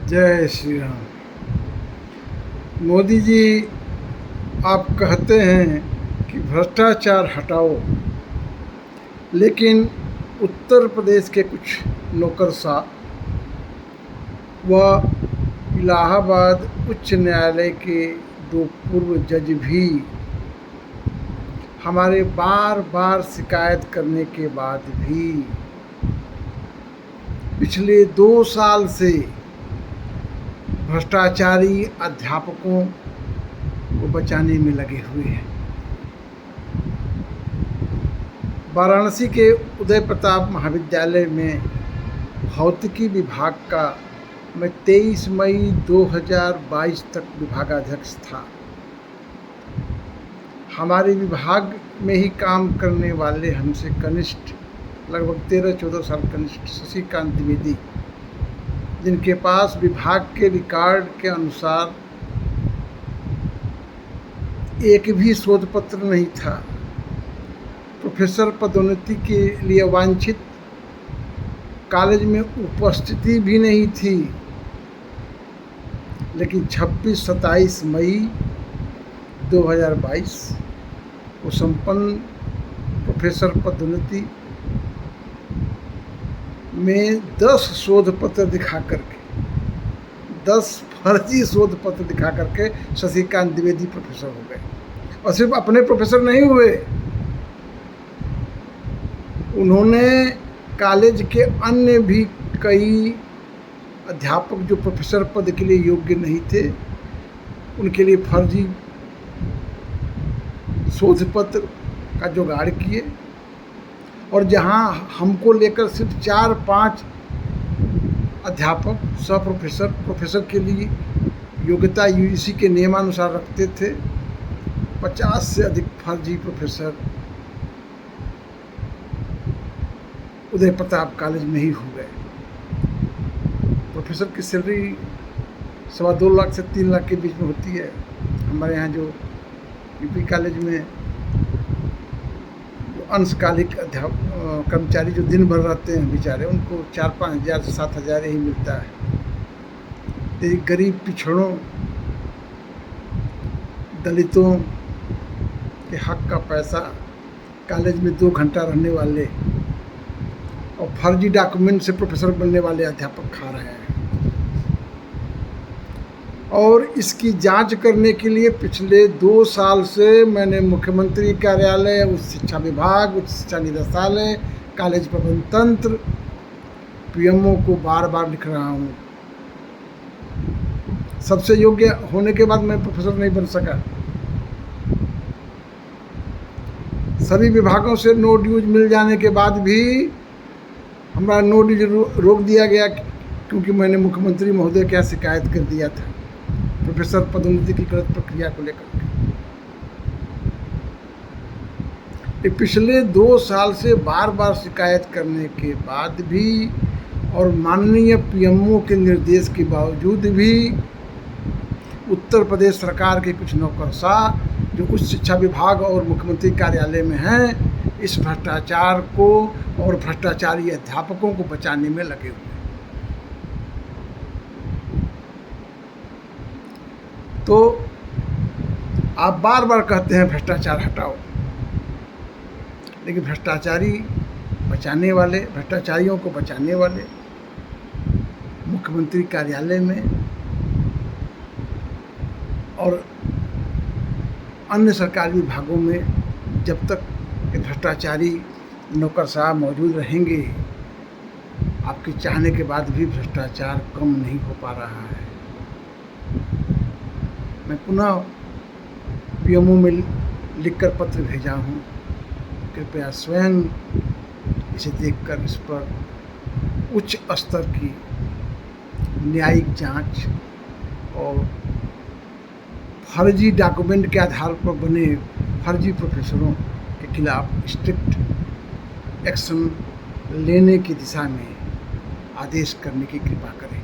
जय श्री राम। मोदी जी, आप कहते हैं कि भ्रष्टाचार हटाओ, लेकिन उत्तर प्रदेश के कुछ नौकरशाह व इलाहाबाद उच्च न्यायालय के 2 पूर्व जज भी हमारे बार बार शिकायत करने के बाद भी पिछले 2 साल से भ्रष्टाचारी अध्यापकों को बचाने में लगे हुए हैं। वाराणसी के उदय प्रताप महाविद्यालय में भौतिकी विभाग का मैं 23 मई 2022 तक विभागाध्यक्ष था। हमारे विभाग में ही काम करने वाले हमसे कनिष्ठ, लगभग 13-14 साल कनिष्ठ शशिकांत द्विवेदी, जिनके पास विभाग के रिकॉर्ड के अनुसार एक भी शोध पत्र नहीं था, प्रोफेसर पदोन्नति के लिए वांछित कॉलेज में उपस्थिति भी नहीं थी, लेकिन 26-27 मई 2022 को संपन्न प्रोफेसर पदोन्नति में 10 शोध पत्र दिखा करके, 10 फर्जी शोध पत्र दिखा करके शशिकांत द्विवेदी प्रोफेसर हो गए। और सिर्फ अपने प्रोफेसर नहीं हुए, उन्होंने कॉलेज के अन्य भी कई अध्यापक जो प्रोफेसर पद के लिए योग्य नहीं थे, उनके लिए फर्जी शोध पत्र का जुगाड़ किए। और जहां हमको लेकर सिर्फ 4-5 अध्यापक सह प्रोफेसर के लिए योग्यता यूजीसी के नियमानुसार रखते थे, 50 से अधिक फर्जी प्रोफेसर उदय प्रताप कॉलेज में ही हो गए। प्रोफेसर की सैलरी 2.25 लाख से 3 लाख के बीच में होती है। हमारे यहाँ जो यूपी कॉलेज में अंशकालिक कर्मचारी जो दिन भर रहते हैं बेचारे, उनको 4-5 हज़ार से 7 हज़ार यही मिलता है। यही गरीब पिछड़ों, दलितों के हक का पैसा कॉलेज में 2 घंटा रहने वाले और फर्जी डॉक्यूमेंट से प्रोफेसर बनने वाले अध्यापक खा रहे हैं। और इसकी जांच करने के लिए पिछले 2 साल से मैंने मुख्यमंत्री कार्यालय, उच्च शिक्षा विभाग, उच्च शिक्षा निदेशालय, कॉलेज प्रबंध तंत्र, पीएमओ को बार बार लिख रहा हूँ। सबसे योग्य होने के बाद मैं प्रोफेसर नहीं बन सका। सभी विभागों से नो ड्यूज मिल जाने के बाद भी हमारा नो ड्यूज रोक दिया गया, क्योंकि मैंने मुख्यमंत्री महोदय के यहाँ शिकायत कर दिया था प्रोफेसर पदोन्नति की गलत प्रक्रिया को लेकर के। पिछले 2 साल से बार बार शिकायत करने के बाद भी और माननीय पीएमओ के निर्देश के बावजूद भी उत्तर प्रदेश सरकार के कुछ नौकरशाह जो उच्च शिक्षा विभाग और मुख्यमंत्री कार्यालय में हैं, इस भ्रष्टाचार को और भ्रष्टाचारी अध्यापकों को बचाने में लगे हुए। तो आप बार बार कहते हैं भ्रष्टाचार हटाओ, लेकिन भ्रष्टाचारियों को बचाने वाले मुख्यमंत्री कार्यालय में और अन्य सरकारी विभागों में जब तक भ्रष्टाचारी नौकरशाह मौजूद रहेंगे, आपके चाहने के बाद भी भ्रष्टाचार कम नहीं हो पा रहा है। मैं पुनः पीएमओ में लिखकर पत्र भेजा हूँ, कृपया स्वयं इसे देखकर इस पर उच्च स्तर की न्यायिक जांच और फर्जी डॉक्यूमेंट के आधार पर बने फर्जी प्रोफेसरों के खिलाफ स्ट्रिक्ट एक्शन लेने की दिशा में आदेश करने की कृपा करें।